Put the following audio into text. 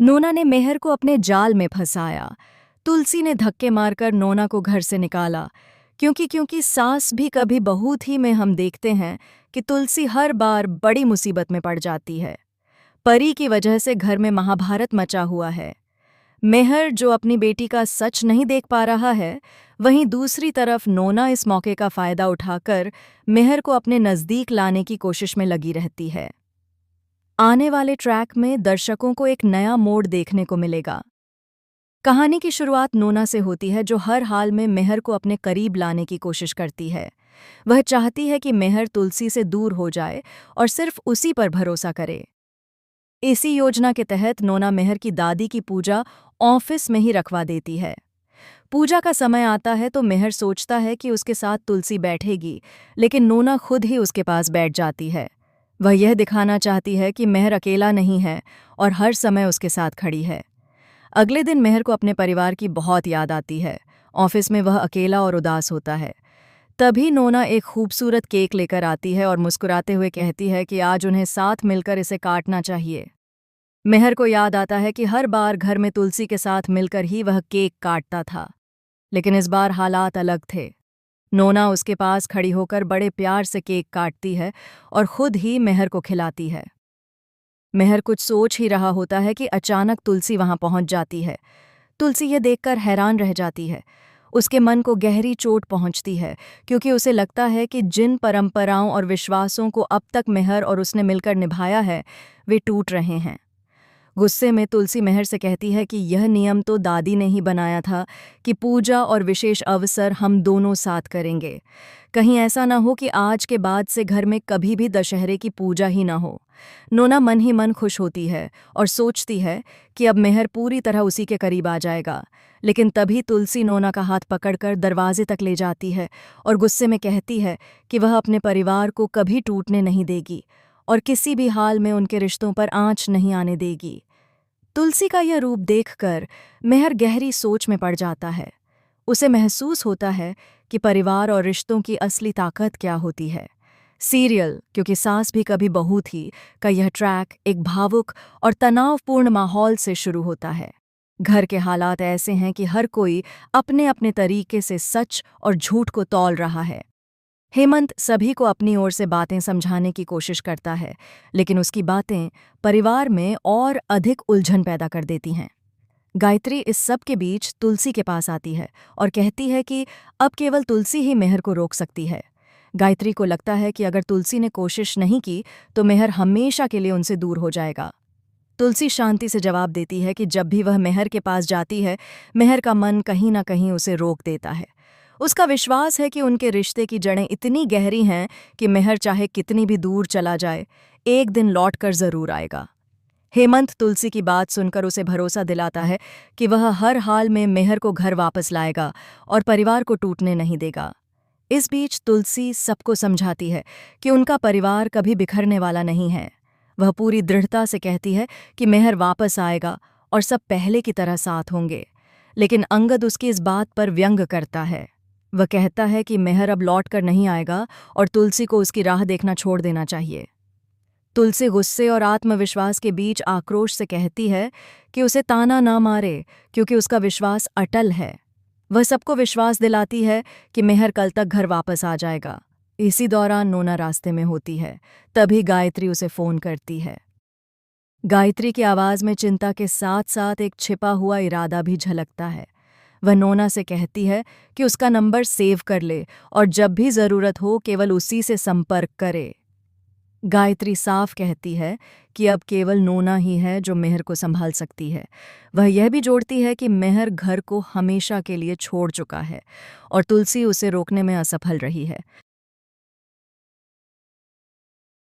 नोना ने मेहर को अपने जाल में फंसाया। तुलसी ने धक्के मारकर नोना को घर से निकाला। क्योंकि सास भी कभी बहू थी में हम देखते हैं कि तुलसी हर बार बड़ी मुसीबत में पड़ जाती है। परी की वजह से घर में महाभारत मचा हुआ है। मेहर जो अपनी बेटी का सच नहीं देख पा रहा है, वहीं दूसरी तरफ नोना इस मौके का फायदा उठाकर मेहर को अपने नजदीक लाने की कोशिश में लगी रहती है। आने वाले ट्रैक में दर्शकों को एक नया मोड़ देखने को मिलेगा। कहानी की शुरुआत नोना से होती है, जो हर हाल में मेहर को अपने करीब लाने की कोशिश करती है। वह चाहती है कि मेहर तुलसी से दूर हो जाए और सिर्फ उसी पर भरोसा करे। इसी योजना के तहत नोना मेहर की दादी की पूजा ऑफिस में ही रखवा देती है। पूजा का समय आता है तो मेहर सोचता है कि उसके साथ तुलसी बैठेगी, लेकिन नोना खुद ही उसके पास बैठ जाती है। वह यह दिखाना चाहती है कि मेहर अकेला नहीं है और हर समय उसके साथ खड़ी है। अगले दिन मेहर को अपने परिवार की बहुत याद आती है। ऑफिस में वह अकेला और उदास होता है। तभी नोना एक खूबसूरत केक लेकर आती है और मुस्कुराते हुए कहती है कि आज उन्हें साथ मिलकर इसे काटना चाहिए। मेहर को याद आता है कि हर बार घर में तुलसी के साथ मिलकर ही वह केक काटता था, लेकिन इस बार हालात अलग थे। नोना उसके पास खड़ी होकर बड़े प्यार से केक काटती है और खुद ही मेहर को खिलाती है। मेहर कुछ सोच ही रहा होता है कि अचानक तुलसी वहां पहुंच जाती है। तुलसी ये देखकर हैरान रह जाती है। उसके मन को गहरी चोट पहुंचती है, क्योंकि उसे लगता है कि जिन परंपराओं और विश्वासों को अब तक मेहर और उसने मिलकर निभाया है, वे टूट रहे हैं। गुस्से में तुलसी मेहर से कहती है कि यह नियम तो दादी ने ही बनाया था कि पूजा और विशेष अवसर हम दोनों साथ करेंगे। कहीं ऐसा ना हो कि आज के बाद से घर में कभी भी दशहरे की पूजा ही ना हो। नोना मन ही मन खुश होती है और सोचती है कि अब मेहर पूरी तरह उसी के करीब आ जाएगा। लेकिन तभी तुलसी नोना का हाथ पकड़कर दरवाजे तक ले जाती है और गुस्से में कहती है कि वह अपने परिवार को कभी टूटने नहीं देगी और किसी भी हाल में उनके रिश्तों पर आंच नहीं आने देगी। तुलसी का यह रूप देखकर मेहर गहरी सोच में पड़ जाता है। उसे महसूस होता है कि परिवार और रिश्तों की असली ताकत क्या होती है। सीरियल क्योंकि सास भी कभी बहू थी का यह ट्रैक एक भावुक और तनावपूर्ण माहौल से शुरू होता है। घर के हालात ऐसे हैं कि हर कोई अपने अपने तरीके से सच और झूठ को तौल रहा है। हेमंत सभी को अपनी ओर से बातें समझाने की कोशिश करता है, लेकिन उसकी बातें परिवार में और अधिक उलझन पैदा कर देती हैं। गायत्री इस सब के बीच तुलसी के पास आती है और कहती है कि अब केवल तुलसी ही मेहर को रोक सकती है। गायत्री को लगता है कि अगर तुलसी ने कोशिश नहीं की तो मेहर हमेशा के लिए उनसे दूर हो जाएगा। तुलसी शांति से जवाब देती है कि जब भी वह मेहर के पास जाती है, मेहर का मन कहीं ना कहीं उसे रोक देता है। उसका विश्वास है कि उनके रिश्ते की जड़ें इतनी गहरी हैं कि मेहर चाहे कितनी भी दूर चला जाए, एक दिन लौट कर जरूर आएगा। हेमंत तुलसी की बात सुनकर उसे भरोसा दिलाता है कि वह हर हाल में मेहर को घर वापस लाएगा और परिवार को टूटने नहीं देगा। इस बीच तुलसी सबको समझाती है कि उनका परिवार कभी बिखरने वाला नहीं है। वह पूरी दृढ़ता से कहती है कि मेहर वापस आएगा और सब पहले की तरह साथ होंगे। लेकिन अंगद उसकी इस बात पर व्यंग करता है। वह कहता है कि मेहर अब लौट कर नहीं आएगा और तुलसी को उसकी राह देखना छोड़ देना चाहिए। तुलसी गुस्से और आत्मविश्वास के बीच आक्रोश से कहती है कि उसे ताना ना मारे, क्योंकि उसका विश्वास अटल है। वह सबको विश्वास दिलाती है कि मेहर कल तक घर वापस आ जाएगा। इसी दौरान नोना रास्ते में होती है। तभी गायत्री उसे फोन करती है। गायत्री की आवाज में चिंता के साथ साथ एक छिपा हुआ इरादा भी झलकता है। वह नोना से कहती है कि उसका नंबर सेव कर ले और जब भी जरूरत हो केवल उसी से संपर्क करे। गायत्री साफ कहती है कि अब केवल नोना ही है जो मेहर को संभाल सकती है। वह यह भी जोड़ती है कि मेहर घर को हमेशा के लिए छोड़ चुका है और तुलसी उसे रोकने में असफल रही है।